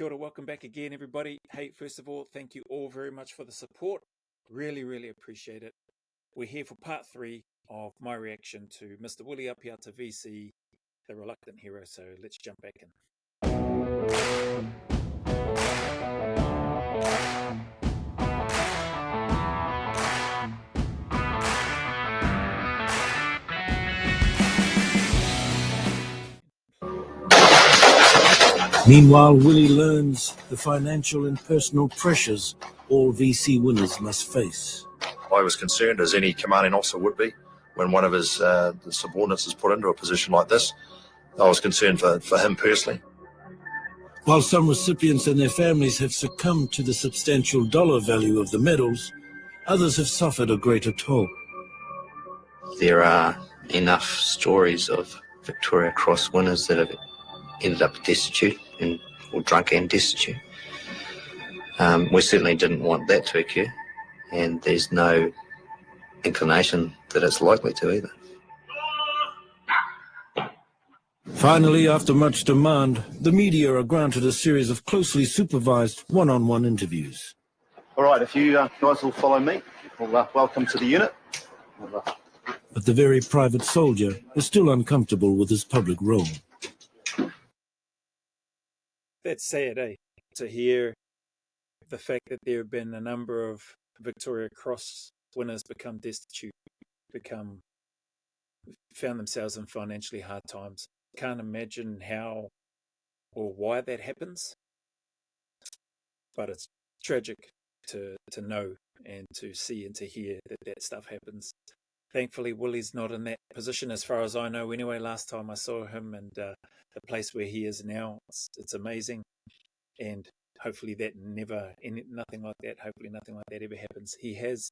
Kia ora, welcome back again, everybody. Hey, first of all, thank you all very much for the support. Really, really appreciate it. We're here for part 3 of my reaction to Mr. Willie Apiata VC, the reluctant hero. So let's jump back in. Meanwhile, Willie learns the financial and personal pressures all VC winners must face. I was concerned, as any commanding officer would be, when one of his subordinates is put into a position like this. I was concerned for him personally. While some recipients and their families have succumbed to the substantial dollar value of the medals, others have suffered a greater toll. There are enough stories of Victoria Cross winners that have ended up destitute or drunk and destitute. We certainly didn't want that to occur, and there's no inclination that it's likely to either. Finally, after much demand, the media are granted a series of closely supervised one-on-one interviews. All right, if you guys will follow me, well, welcome to the unit. But the very private soldier is still uncomfortable with his public role. That's sad, to hear the fact that there have been a number of Victoria Cross winners become destitute, found themselves in financially hard times. Can't imagine how or why that happens, but it's tragic to know and to see and to hear that stuff happens. Thankfully, Willie's not in that position as far as I know anyway. Last time I saw him and the place where he is now, it's amazing. And hopefully nothing like that ever happens. He has,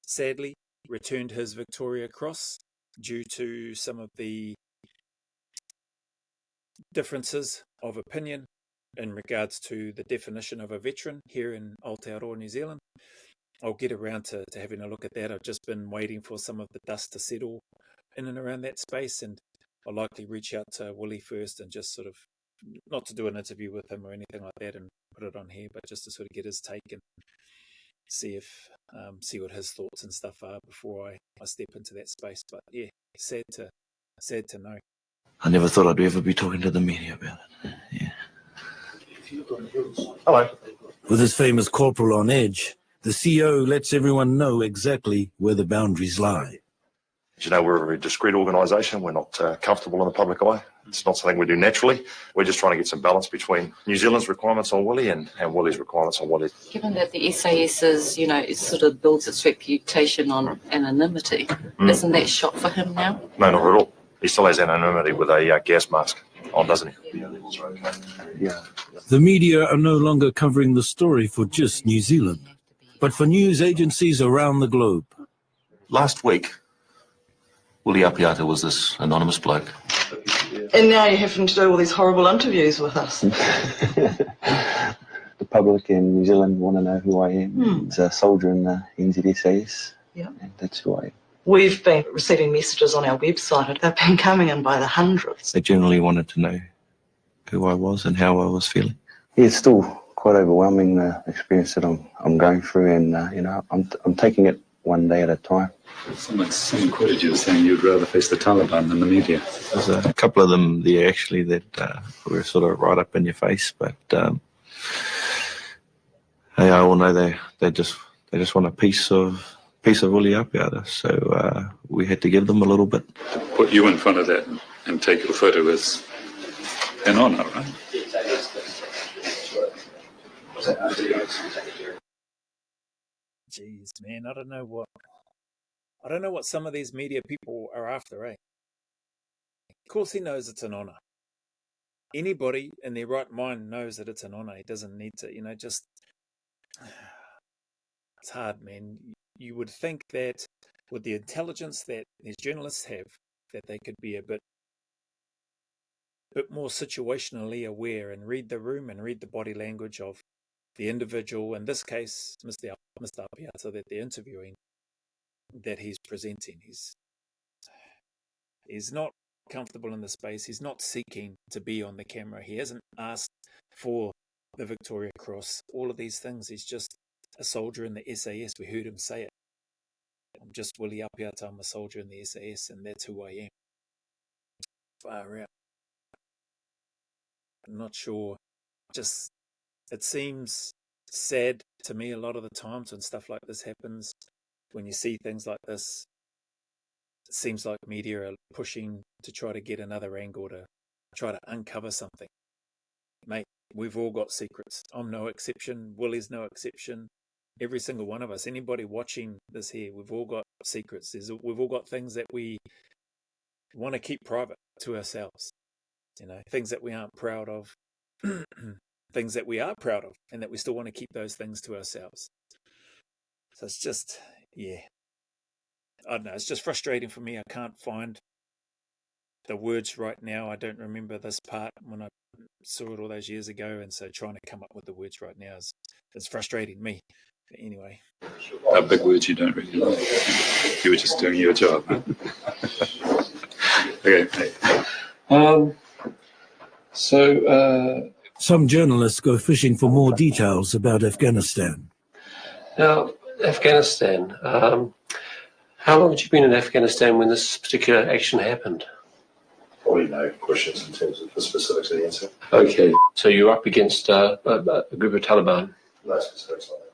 sadly, returned his Victoria Cross due to some of the differences of opinion in regards to the definition of a veteran here in Aotearoa, New Zealand. I'll get around to having a look at that. I've just been waiting for some of the dust to settle in and around that space, and I'll likely reach out to Willie first and just sort of, not to do an interview with him or anything like that and put it on here, but just to sort of get his take and see what his thoughts and stuff are before I step into that space. But yeah, sad to know. I never thought I'd ever be talking to the media about it. Yeah. Hello. With his famous corporal on edge, the CEO lets everyone know exactly where the boundaries lie. As you know, we're a very discreet organisation. We're not comfortable in the public eye. It's not something we do naturally. We're just trying to get some balance between New Zealand's requirements on Willie and Willie's requirements on Willie. Given that the SAS is, it sort of builds its reputation on anonymity, isn't that shot for him now? No, not at all. He still has anonymity with a gas mask on, doesn't he? Yeah. The media are no longer covering the story for just New Zealand, but for news agencies around the globe. Last week, Willie Apiata was this anonymous bloke. And now you're having to do all these horrible interviews with us. The public in New Zealand want to know who I am. It's a soldier in the NZSAS, and that's who I am. We've been receiving messages on our website, and they've been coming in by the hundreds. They generally wanted to know who I was and how I was feeling. Yeah, it's still quite overwhelming, the experience that I'm going through, and I'm taking it one day at a time. Someone quoted you saying you'd rather face the Taliban than the media. There's a couple of them there actually that were sort of right up in your face, but hey, I all know they just want a piece of Willie Apiata, so we had to give them a little bit. To put you in front of that and take your photo is an honour, right? Jeez, man, I don't know what some of these media people are after, Of course he knows it's an honour. Anybody in their right mind knows that it's an honour. He doesn't need to, it's hard, man. You would think that with the intelligence that these journalists have, that they could be a bit more situationally aware and read the room and read the body language of the individual, in this case, Mr. Apiata, that they're interviewing, that he's presenting. He's not comfortable in the space. He's not seeking to be on the camera. He hasn't asked for the Victoria Cross, all of these things. He's just a soldier in the SAS. We heard him say it. I'm just Willie Apiata, I'm a soldier in the SAS, and that's who I am. Far out. I'm not sure. Just, it seems sad to me a lot of the times when stuff like this happens. When you see things like this, it seems like media are pushing to try to get another angle, to try to uncover something. Mate, we've all got secrets. I'm no exception. Willie's no exception. Every single one of us, anybody watching this here, we've all got secrets. We've all got things that we want to keep private to ourselves. You know, things that we aren't proud of, things that we are proud of, and that we still want to keep those things to ourselves. So it's just, yeah, I don't know. It's just frustrating for me. I can't find the words right now. I don't remember this part when I saw it all those years ago, and so trying to come up with the words right now is frustrating me. But anyway, Big words you don't really like. You were just doing your job. Huh? Okay. Some journalists go fishing for more details about Afghanistan. Now, Afghanistan. How long had you been in Afghanistan when this particular action happened? Probably no questions in terms of the specifics of the answer. Okay, so you're up against a group of Taliban. No specifics on that.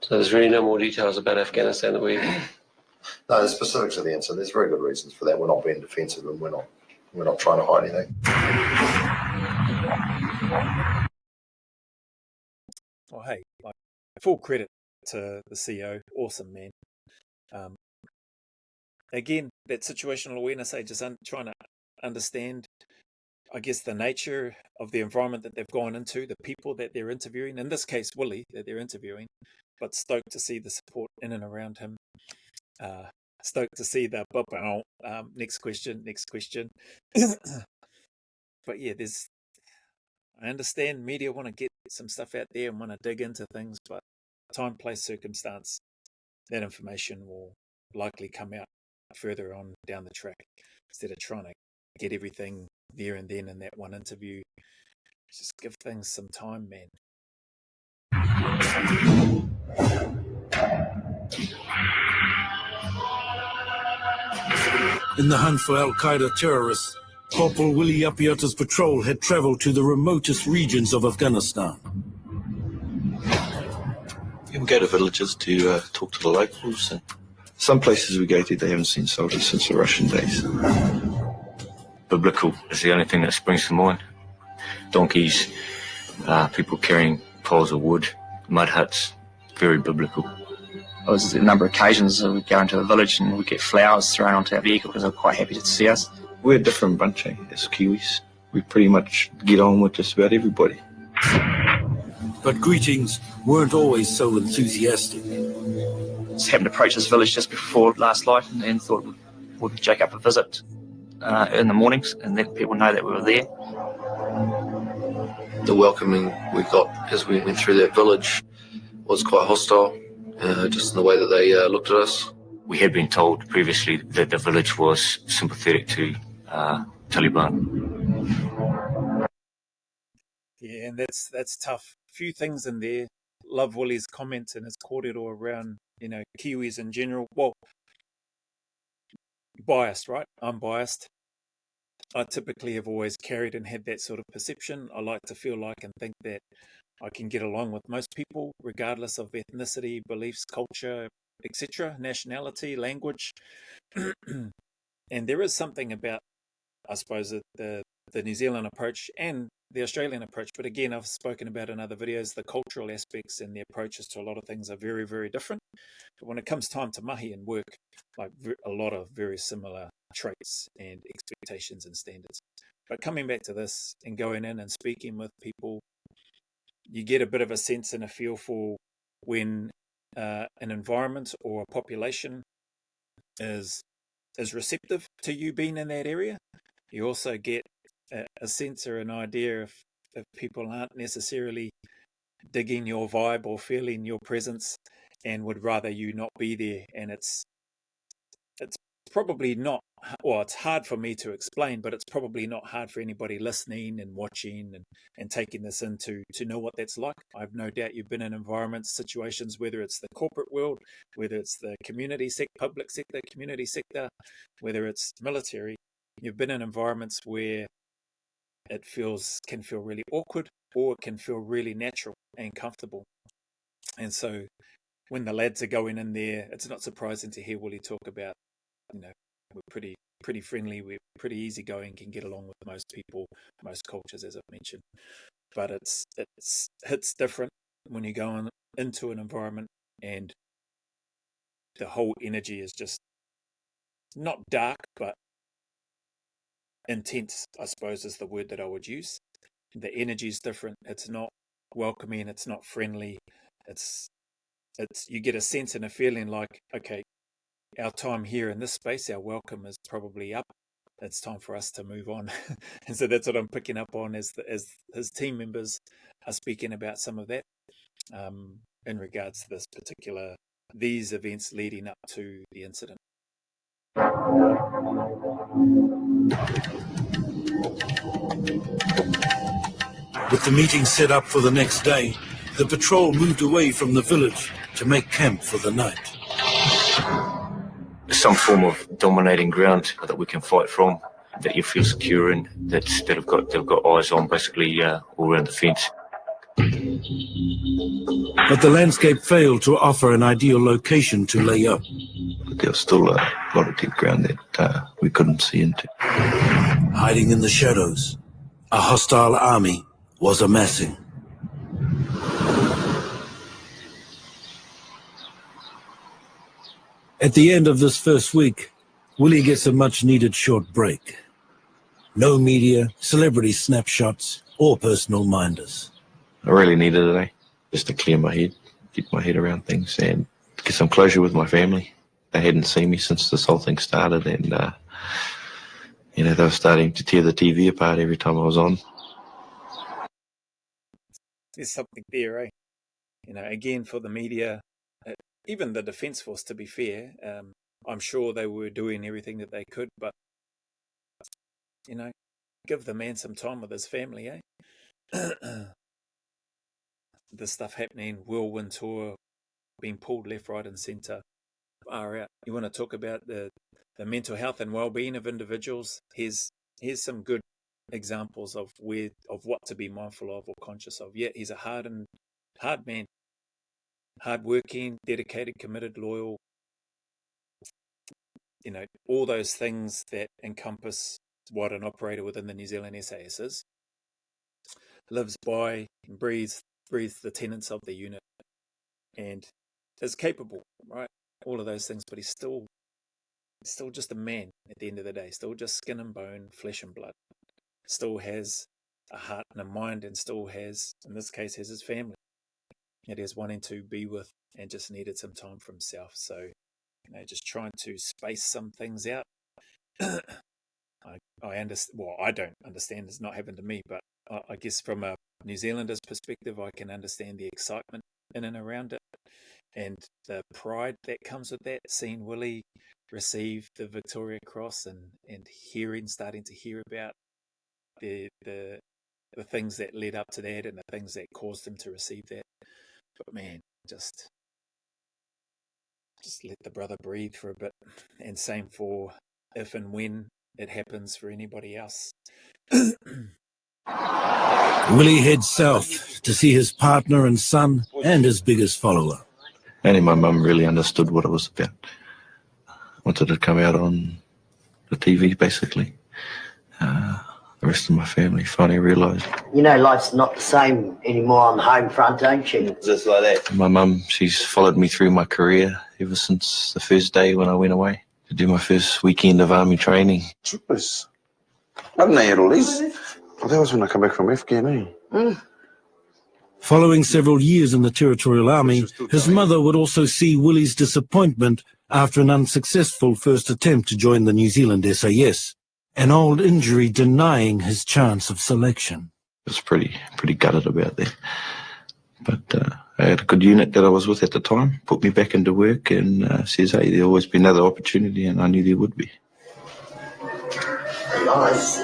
So there's really no more details about Afghanistan that we... No, the specifics of the answer. There's very good reasons for that. We're not being defensive, and we're not trying to hide anything. Well, hey, like, full credit to the CEO. Awesome, man. Again, that situational awareness, just trying to understand, I guess, the nature of the environment that they've gone into, the people that they're interviewing, in this case, Willie, that they're interviewing, but stoked to see the support in and around him. Stoked to see the next question. But yeah, I understand media want to get some stuff out there and want to dig into things, but time, place, circumstance, that information will likely come out further on down the track, instead of trying to get everything there and then in that one interview. Just give things some time, man. In the hunt for Al-Qaeda terrorists, Corporal Willie Apiata's patrol had travelled to the remotest regions of Afghanistan. We go to villages to talk to the locals, and some places we go to, they haven't seen soldiers since the Russian days. Biblical is the only thing that springs to mind. Donkeys, people carrying piles of wood, mud huts, very biblical. There was a number of occasions we'd go into a village and we'd get flowers thrown onto our vehicle because they were quite happy to see us. We're a different bunch, as Kiwis. We pretty much get on with just about everybody. But greetings weren't always so enthusiastic. Just happened to approach this village just before last light and thought we'd jack up a visit in the mornings and let people know that we were there. The welcoming we got as we went through that village was quite hostile, just in the way that they looked at us. We had been told previously that the village was sympathetic to Taliban. Yeah, and that's tough. Few things in there. Love Willie's comments and his cordial around, Kiwis in general. Well, biased, right? I'm biased. I typically have always carried and had that sort of perception. I like to feel like and think that I can get along with most people, regardless of ethnicity, beliefs, culture, etc., nationality, language. And there is something about, I suppose, the New Zealand approach and the Australian approach. But again, I've spoken about in other videos, the cultural aspects and the approaches to a lot of things are very, very different. But when it comes time to mahi and work, like a lot of very similar traits and expectations and standards. But coming back to this and going in and speaking with people, you get a bit of a sense and a feel for when an environment or a population is receptive to you being in that area. You also get a sense or an idea if people aren't necessarily digging your vibe or feeling your presence and would rather you not be there. And it's probably not well, it's hard for me to explain, but it's probably not hard for anybody listening and watching and taking this in to know what that's like. I've no doubt you've been in environments, situations, whether it's the corporate world, whether it's the community sector, public sector, community sector, whether it's military. You've been in environments where it can feel really awkward, or it can feel really natural and comfortable. And so when the lads are going in there, it's not surprising to hear Willie talk about, we're pretty friendly, we're pretty easygoing, can get along with most people, most cultures, as I've mentioned. But it's different when you go into an environment and the whole energy is just not dark, but intense, I suppose is the word that I would use. The energy is different. It's not welcoming. It's not friendly. It's you get a sense and a feeling like, okay, our time here in this space, our welcome is probably up. It's time for us to move on. And so that's what I'm picking up on as his team members are speaking about some of that in regards to these events leading up to the incident. With the meeting set up for the next day, the patrol moved away from the village to make camp for the night. Some form of dominating ground that we can fight from, that you feel secure in, that they've got eyes on basically all around the fence. But the landscape failed to offer an ideal location to lay up. But there was still a lot of deep ground that we couldn't see into. Hiding in the shadows, a hostile army was amassing. At the end of this first week, Willie gets a much-needed short break. No media, celebrity snapshots, or personal minders. I really needed it, just to clear my head, get my head around things, and get some closure with my family. They hadn't seen me since this whole thing started, and they were starting to tear the TV apart every time I was on. There's something there, eh? Again, for the media, even the Defence Force, to be fair, I'm sure they were doing everything that they could, but, give the man some time with his family, eh? This stuff happening, whirlwind tour, being pulled left, right and centre. Far out. You want to talk about the mental health and well-being of individuals? Here's some good examples of what to be mindful of or conscious of. Yeah, he's a hard man, hard-working, dedicated, committed, loyal. All those things that encompass what an operator within the New Zealand SAS is. Lives by and breathes the tenets of the unit, and is capable, right? All of those things, but he's still just a man at the end of the day. Still just skin and bone, flesh and blood. Still has a heart and a mind, and still has, in this case, has his family that he's wanting to be with, and just needed some time for himself. So, just trying to space some things out. I understand. Well, I don't understand. It's not happened to me, but I guess from a New Zealander's perspective, I can understand the excitement in and around it, and the pride that comes with that. Seeing Willie receive the Victoria Cross and starting to hear about the things that led up to that and the things that caused him to receive that. But man, just let the brother breathe for a bit, and same for if and when it happens for anybody else. Willie heads south to see his partner and son and his biggest follower. Only my mum really understood what it was about. Wanted to come out on the TV, basically. The rest of my family finally realised. Life's not the same anymore on the home front, don't you? Just like that. My mum, she's followed me through my career ever since the first day when I went away to do my first weekend of army training. Troopers. I didn't know you had all these. Well, that was when I come back from Afghan, eh? Following several years in the Territorial Army, his mother would also see Willie's disappointment after an unsuccessful first attempt to join the New Zealand SAS, an old injury denying his chance of selection. I was pretty gutted about that. But I had a good unit that I was with at the time, put me back into work, and says, hey, there'll always be another opportunity, and I knew there would be. nice.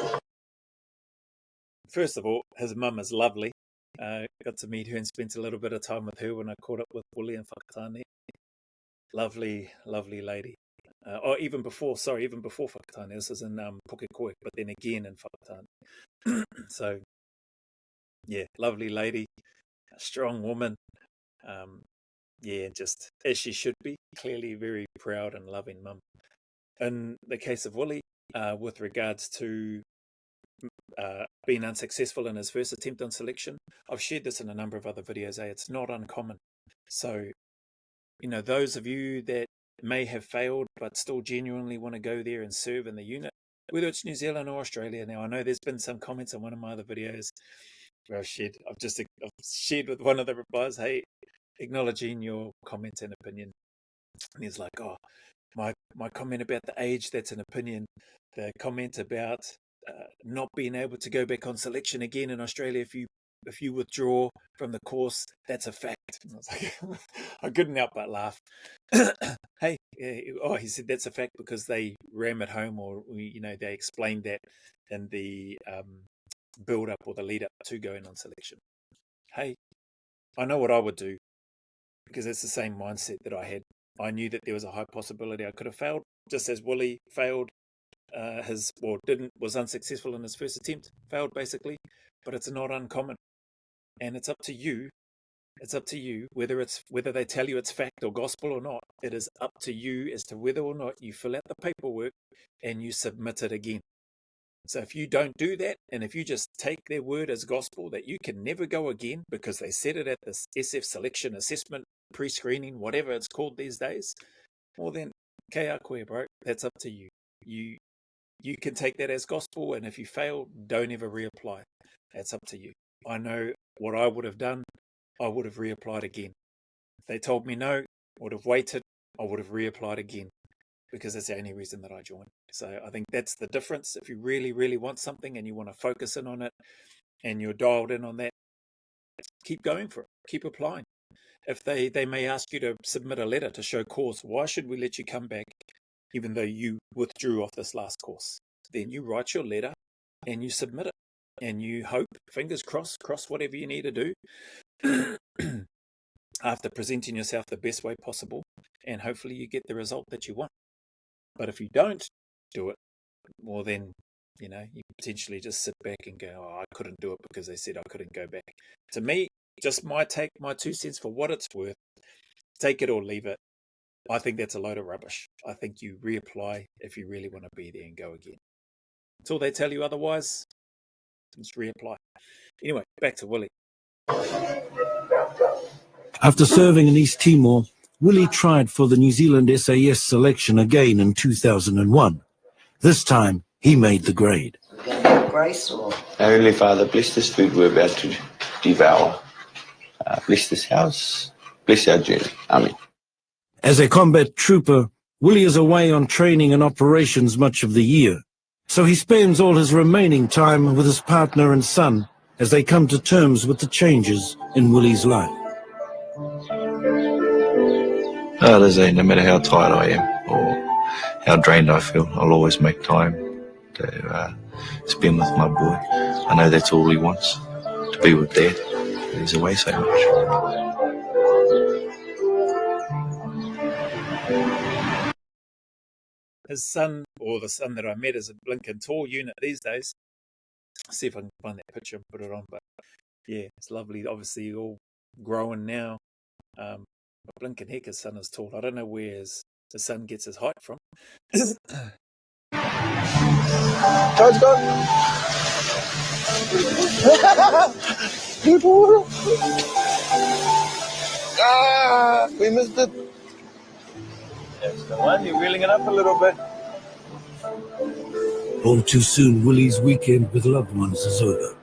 First of all, his mum is lovely. Got to meet her and spent a little bit of time with her when I caught up with Willie and Whakatane. Lovely, lovely lady. Even before Whakatane. This is in Pukekohe, but then again in Whakatane. So, yeah, lovely lady, a strong woman. Yeah, just as she should be. Clearly very proud and loving mum. In the case of Willie, with regards to being unsuccessful in his first attempt on selection, I've shared this in a number of other videos. It's not uncommon. So, you know, those of you that may have failed but still genuinely want to go there and serve in the unit, whether it's New Zealand or Australia. Now, I know there's been some comments on one of my other videos where I've shared with one of the replies, hey, acknowledging your comment and opinion. And he's like, oh, my comment about the age, that's an opinion. The comment about not being able to go back on selection again in Australia if you withdraw from the course, that's a fact. And I was like, I couldn't help but laugh. Hey, he said that's a fact because they ram it home, or they explained that in the build up or the lead up to going on selection. Hey, I know what I would do because it's the same mindset that I had. I knew that there was a high possibility I could have failed, just as Willie failed was unsuccessful in his first attempt, failed basically, but it's not uncommon. And it's up to you. It's up to you whether they tell you it's fact or gospel or not. It is up to you as to whether or not you fill out the paperwork and you submit it again. So if you don't do that, and if you just take their word as gospel that you can never go again because they said it at the SF selection assessment, pre-screening, whatever it's called these days, well then, kei a koe, bro. That's up to you. You can take that as gospel, and if you fail, don't ever reapply. That's up to you. I know what I would have done. I would have reapplied again. If they told me no, I would have waited. I would have reapplied again because that's the only reason that I joined. So I think that's the difference. If you really, really want something and you want to focus in on it and you're dialed in on that, keep going for it. Keep applying. If they may ask you to submit a letter to show cause, why should we let you come back even though you withdrew off this last course? Then you write your letter and you submit it. And you hope, fingers crossed, cross whatever you need to do after presenting yourself the best way possible, and hopefully you get the result that you want. But if you don't do it, well then, you potentially just sit back and go, oh, I couldn't do it because they said I couldn't go back. To me, just my 2 cents for what it's worth, take it or leave it. I think that's a load of rubbish. I think you reapply if you really want to be there and go again. Until they tell you otherwise, just reapply. Anyway, back to Willie. After serving in East Timor, Willie tried for the New Zealand SAS selection again in 2001. This time, he made the grade. Grace or? Our Heavenly Father, bless this food we're about to devour. Bless this house. Bless our journey. Amen. As a combat trooper, Willie is away on training and operations much of the year, so he spends all his remaining time with his partner and son as they come to terms with the changes in Willie's life. No matter how tired I am or how drained I feel, I'll always make time to spend with my boy. I know that's all he wants, to be with Dad. But he's away so much. His son, or the son that I met, is a blinking tall unit these days. I'll see if I can find that picture and put it on. But yeah, it's lovely. Obviously, all growing now. But blinking heck, his son is tall. I don't know where his son gets his height from. Todd's gone. We missed it. That's the one. You're wheeling it up a little bit. All too soon, Willie's weekend with loved ones is over.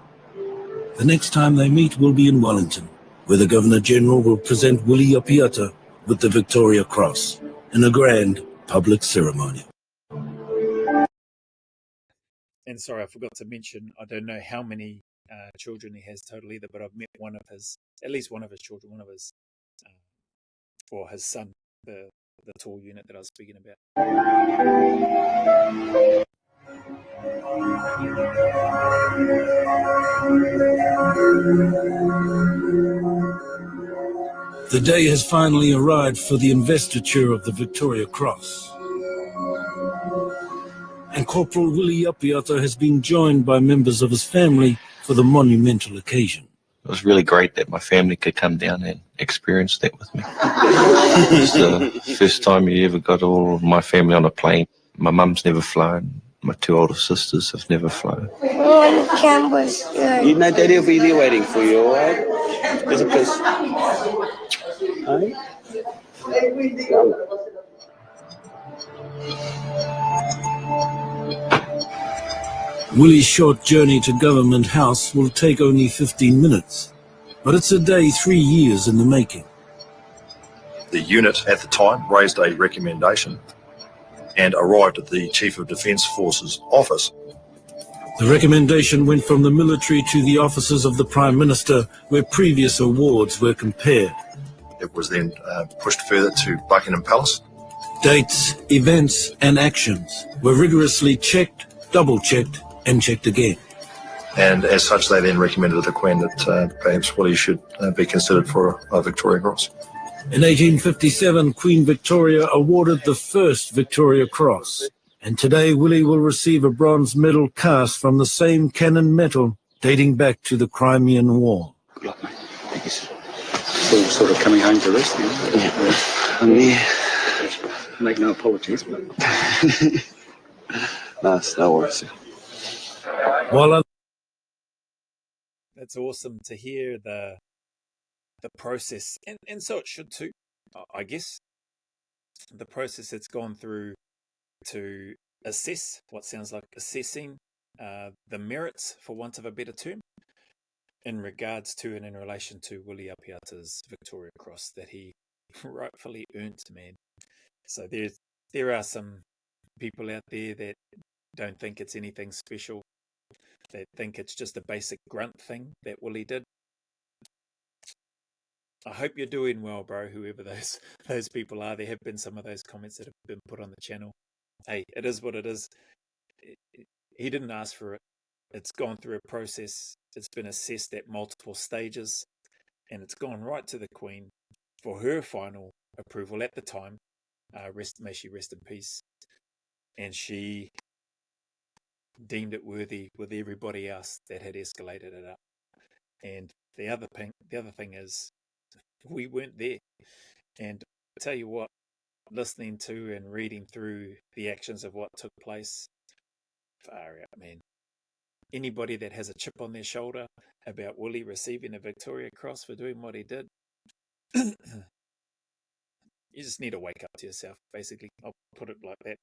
The next time they meet will be in Wellington, where the Governor-General will present Willie Apiata with the Victoria Cross in a grand public ceremony. And sorry, I forgot to mention, I don't know how many children he has total either, but I've met at least one of his children, or his son, the tall unit that I was speaking about. The day has finally arrived for the investiture of the Victoria Cross. And Corporal Willie Apiata has been joined by members of his family for the monumental occasion. It was really great that my family could come down and experience that with me. It's the first time you ever got all of my family on a plane. My mum's never flown. My two older sisters have never flown. You know Daddy will be there waiting for you, all right? There's a kiss. Hey? Willie's short journey to Government House will take only 15 minutes, but it's a day 3 years in the making. The unit at the time raised a recommendation and arrived at the Chief of Defence Forces office. The recommendation went from the military to the offices of the Prime Minister, where previous awards were compared. It was then pushed further to Buckingham Palace. Dates, events and actions were rigorously checked, double-checked and checked again. And as such, they then recommended to the Queen that perhaps Willie should be considered for a Victoria Cross. In 1857, Queen Victoria awarded the first Victoria Cross. And today, Willie will receive a bronze medal cast from the same cannon metal dating back to the Crimean War. Good luck, mate. Thank you, sir. Still sort of coming home to rest, you know? Yeah. I'm there. Make no apologies, but... no worries, sir. That's awesome to hear the process, and so it should too, I guess. The process it's gone through to assess what sounds like assessing the merits, for want of a better term, in regards to and in relation to Willie Apiata's Victoria Cross that he rightfully earned, man. So there are some people out there that don't think it's anything special. They think it's just a basic grunt thing that Willie did. I hope you're doing well, bro, whoever those people are. There have been some of those comments that have been put on the channel. Hey, it is what it is. He didn't ask for it. It's gone through a process. It's been assessed at multiple stages, and it's gone right to the Queen for her final approval at the time. May she rest in peace. And she deemed it worthy with everybody else that had escalated it up. And the other thing is, we weren't there. And I tell you what, listening to and reading through the actions of what took place, far out, man. Anybody that has a chip on their shoulder about Willie receiving a Victoria Cross for doing what he did, you just need to wake up to yourself, basically. I'll put it like that.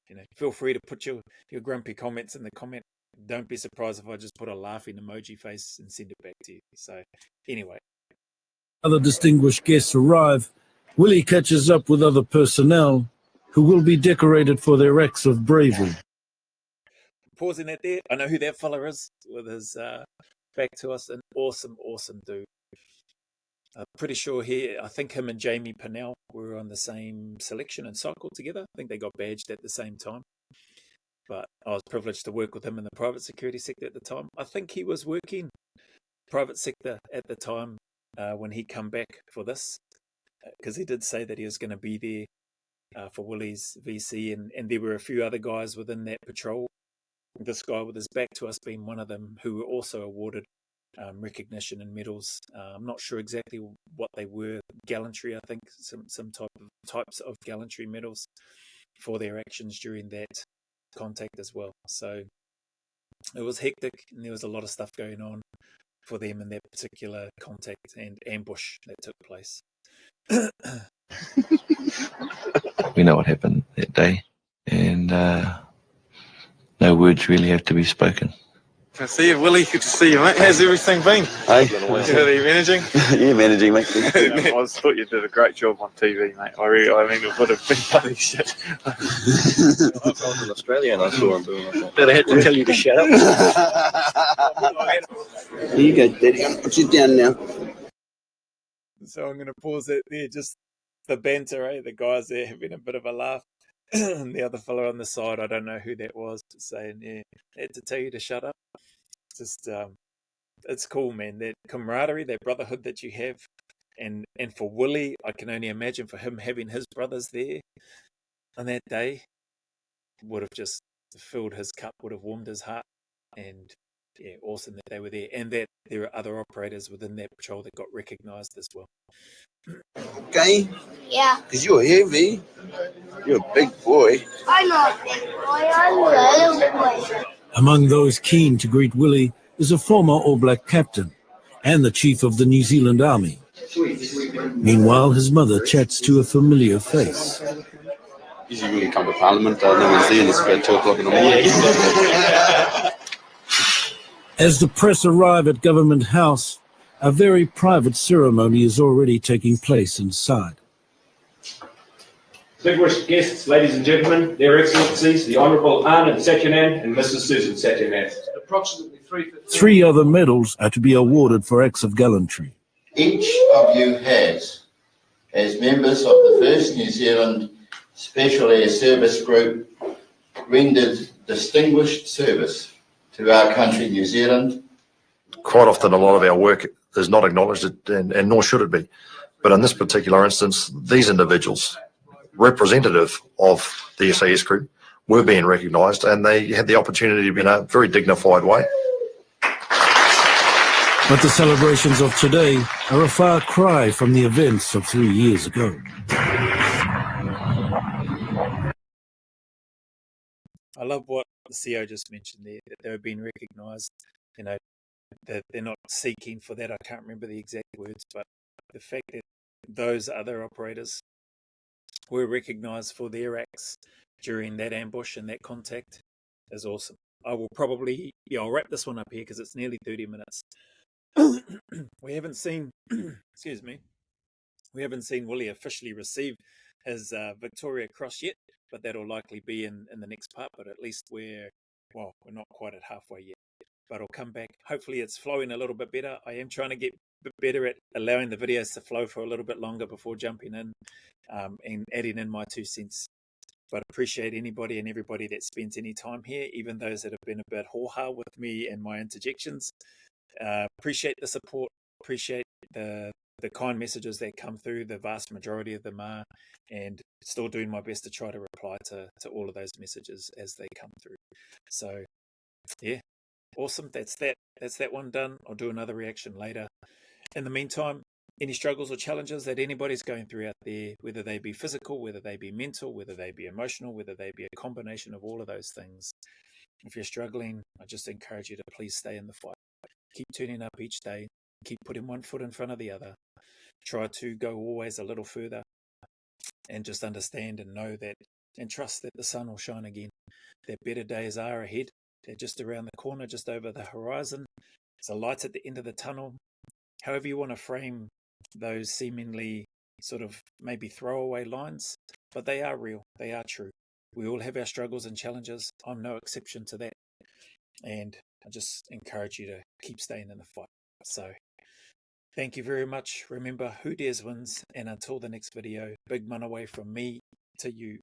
You know, feel free to put your grumpy comments in the comment. Don't be surprised if I just put a laughing emoji face and send it back to you. So, anyway. Other distinguished guests arrive. Willie catches up with other personnel who will be decorated for their acts of bravery. Pausing that there. I know who that fella is with his back to us. An awesome dude. I'm pretty sure I think him and Jamie Pinnell were on the same selection and cycle together. I think they got badged at the same time. But I was privileged to work with him in the private security sector at the time. I think he was working private sector at the time when he come back for this, because he did say that he was going to be there for Willie's VC, and there were a few other guys within that patrol. This guy with his back to us being one of them, who were also awarded recognition and medals. I'm not sure exactly what they were. Gallantry, I think, some types of gallantry medals for their actions during that contact as well. So it was hectic, and there was a lot of stuff going on for them in that particular contact and ambush that took place. We know what happened that day, and no words really have to be spoken. I see you, Willie. Good to see you, mate. How's everything been? Hey. Are you managing? Yeah, managing, mate. I thought you did a great job on TV, mate. I mean, it would have been bloody shit. I was in Australia and I saw him doing it. But I had to tell you to shut up. Here you go, Daddy. I'm going to put you down now. So I'm going to pause it there. Just the banter, eh? The guys there having a bit of a laugh. And the other fellow on the side, I don't know who that was, saying, yeah, I had to tell you to shut up. It's just, it's cool, man, that camaraderie, that brotherhood that you have. And for Willie, I can only imagine for him having his brothers there on that day would have just filled his cup, would have warmed his heart. And yeah, awesome that they were there, and that there are other operators within that patrol that got recognised as well. Okay? Yeah. Because you're heavy. You're a big boy. I'm not a big boy, I'm a little boy. Among those keen to greet Willie is a former All Black captain and the chief of the New Zealand Army. Meanwhile, his mother chats to a familiar face. Usually when you come to Parliament, no one's there, and it's about 2 o'clock in the morning. As the press arrive at Government House, a very private ceremony is already taking place inside. Distinguished guests, ladies and gentlemen, Their Excellencies, the Honourable Anand Satyanan and Mrs. Susan Satyanan. Approximately 3:15. 3 other medals are to be awarded for acts of gallantry. Each of you has, as members of the 1st New Zealand Special Air Service Group, rendered distinguished service to our country, New Zealand. Quite often, a lot of our work is not acknowledged, and nor should it be. But in this particular instance, these individuals, representative of the SAS group, were being recognised, and they had the opportunity to be in a very dignified way. But the celebrations of today are a far cry from the events of 3 years ago. I love what the CEO just mentioned there, that they're being recognised, you know, that they're not seeking for that. I can't remember the exact words, but the fact that those other operators were recognised for their acts during that ambush and that contact is awesome. I will probably, I'll wrap this one up here because it's nearly 30 minutes. We haven't seen, excuse me, we haven't seen Willie officially receive his Victoria Cross yet, but that'll likely be in the next part. But at least we're not quite at halfway yet. But I'll come back. Hopefully it's flowing a little bit better. I am trying to get better at allowing the videos to flow for a little bit longer before jumping in and adding in my 2 cents. But appreciate anybody and everybody that spends any time here, even those that have been a bit ho-ha with me and my interjections. Appreciate the support, appreciate the kind messages that come through. The vast majority of them are, and still doing my best to try to reply to all of those messages as they come through. So yeah, awesome. That's that one done. I'll do another reaction later. In the meantime, any struggles or challenges that anybody's going through out there, whether they be physical, whether they be mental, whether they be emotional, whether they be a combination of all of those things, if you're struggling, I just encourage you to please stay in the fight. Keep turning up each day. Keep putting one foot in front of the other. Try to go always a little further, and just understand and know that, and trust that the sun will shine again. That better days are ahead. They're just around the corner, just over the horizon. There's a light at the end of the tunnel. However you want to frame those seemingly sort of maybe throwaway lines, but they are real. They are true. We all have our struggles and challenges. I'm no exception to that. And I just encourage you to keep staying in the fight. So thank you very much. Remember, who dares wins. And until the next video, big man away from me to you.